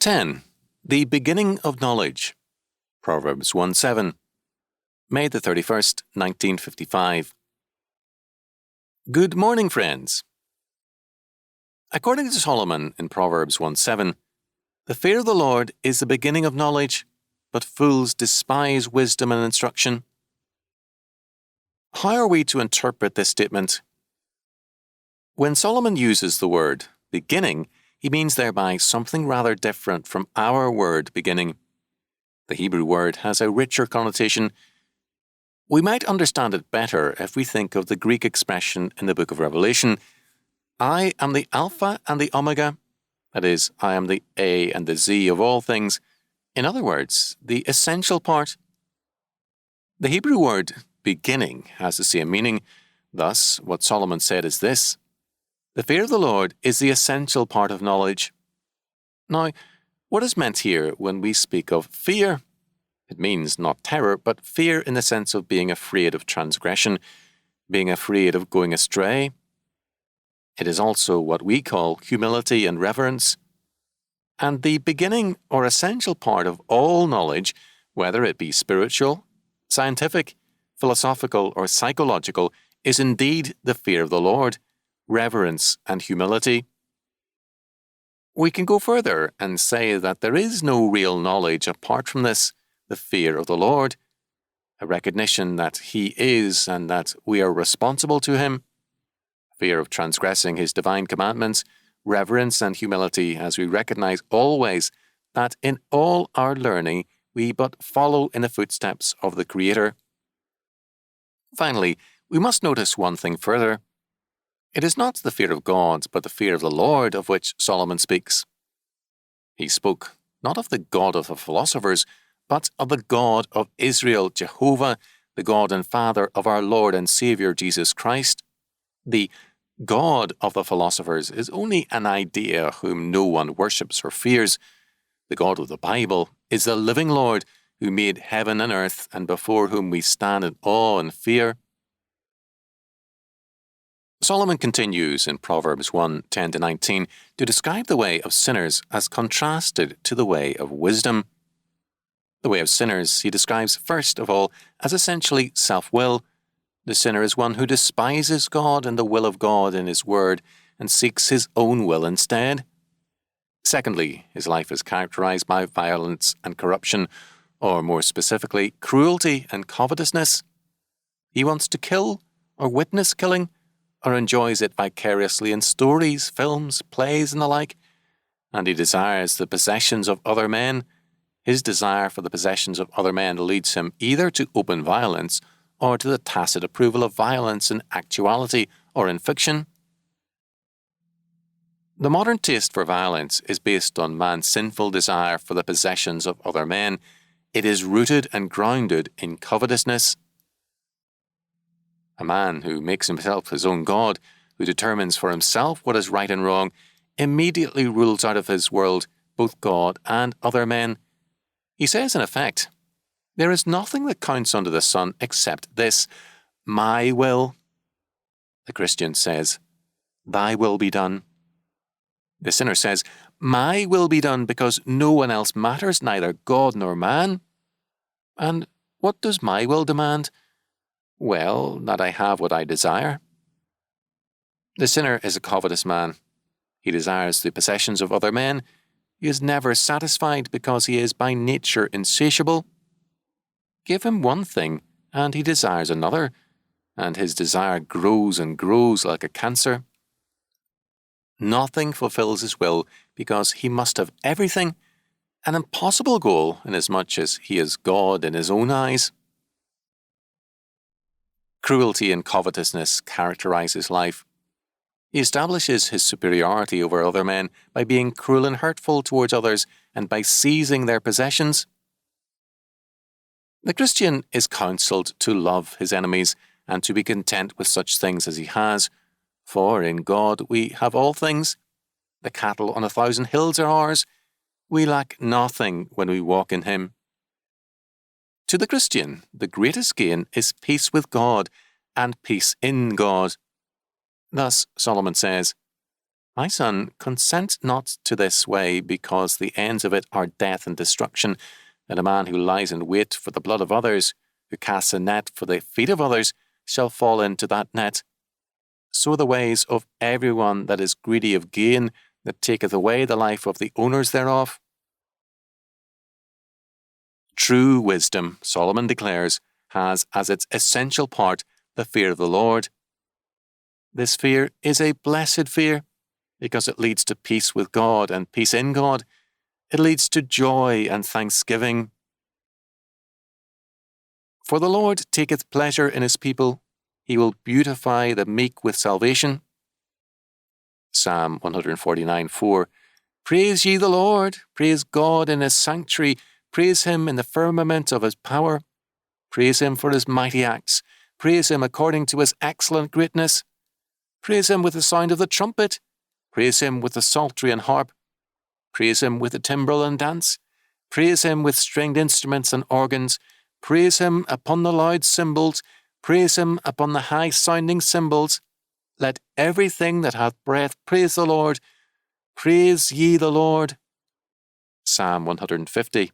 10. The beginning of knowledge. Proverbs 1:7. May the 31st, 1955. Good morning, friends. According to Solomon in Proverbs 1:7, the fear of the Lord is the beginning of knowledge, but fools despise wisdom and instruction. How are we to interpret this statement? When Solomon uses the word beginning, he means thereby something rather different from our word beginning. The Hebrew word has a richer connotation. We might understand it better if we think of the Greek expression in the book of Revelation, I am the Alpha and the Omega, that is, I am the A and the Z of all things. In other words, the essential part. The Hebrew word beginning has the same meaning. Thus, what Solomon said is this: the fear of the Lord is the essential part of knowledge. Now, what is meant here when we speak of fear? It means not terror, but fear in the sense of being afraid of transgression, being afraid of going astray. It is also what we call humility and reverence. And the beginning or essential part of all knowledge, whether it be spiritual, scientific, philosophical, or psychological, is indeed the fear of the Lord, reverence and humility. We can go further and say that there is no real knowledge apart from this, the fear of the Lord, a recognition that He is and that we are responsible to Him, fear of transgressing His divine commandments, reverence and humility as we recognize always that in all our learning we but follow in the footsteps of the Creator. Finally, we must notice one thing further. It is not the fear of God, but the fear of the Lord of which Solomon speaks. He spoke not of the God of the philosophers, but of the God of Israel, Jehovah, the God and Father of our Lord and Saviour Jesus Christ. The God of the philosophers is only an idea whom no one worships or fears. The God of the Bible is the living Lord who made heaven and earth and before whom we stand in awe and fear. Solomon continues in Proverbs 1:10-19 to describe the way of sinners as contrasted to the way of wisdom. The way of sinners he describes first of all as essentially self-will. The sinner is one who despises God and the will of God in His Word and seeks his own will instead. Secondly, his life is characterized by violence and corruption, or more specifically, cruelty and covetousness. He wants to kill or witness killing, or enjoys it vicariously in stories, films, plays, and the like, and he desires the possessions of other men. His desire for the possessions of other men leads him either to open violence or to the tacit approval of violence in actuality or in fiction. The modern taste for violence is based on man's sinful desire for the possessions of other men. It is rooted and grounded in covetousness. A man who makes himself his own God, who determines for himself what is right and wrong, immediately rules out of his world both God and other men. He says, in effect, there is nothing that counts under the sun except this, my will. The Christian says, thy will be done. The sinner says, my will be done because no one else matters, neither God nor man. And what does my will demand? Well, that I have what I desire. The sinner is a covetous man. He desires the possessions of other men. He is never satisfied because he is by nature insatiable. Give him one thing, and he desires another, and his desire grows and grows like a cancer. Nothing fulfills his will because he must have everything, an impossible goal inasmuch as he is God in his own eyes. Cruelty and covetousness characterize his life. He establishes his superiority over other men by being cruel and hurtful towards others and by seizing their possessions. The Christian is counseled to love his enemies and to be content with such things as he has, for in God we have all things. The cattle on 1,000 hills are ours. We lack nothing when we walk in Him. To the Christian, the greatest gain is peace with God and peace in God. Thus, Solomon says, My son, consent not to this way, because the ends of it are death and destruction, and a man who lies in wait for the blood of others, who casts a net for the feet of others, shall fall into that net. So the ways of everyone that is greedy of gain, that taketh away the life of the owners thereof. True wisdom, Solomon declares, has as its essential part the fear of the Lord. This fear is a blessed fear, because it leads to peace with God and peace in God. It leads to joy and thanksgiving. For the Lord taketh pleasure in his people. He will beautify the meek with salvation. Psalm 149:4. Praise ye the Lord, praise God in his sanctuary, praise him in the firmament of his power. Praise him for his mighty acts. Praise him according to his excellent greatness. Praise him with the sound of the trumpet. Praise him with the psaltery and harp. Praise him with the timbrel and dance. Praise him with stringed instruments and organs. Praise him upon the loud cymbals. Praise him upon the high-sounding cymbals. Let everything that hath breath praise the Lord. Praise ye the Lord. Psalm 150.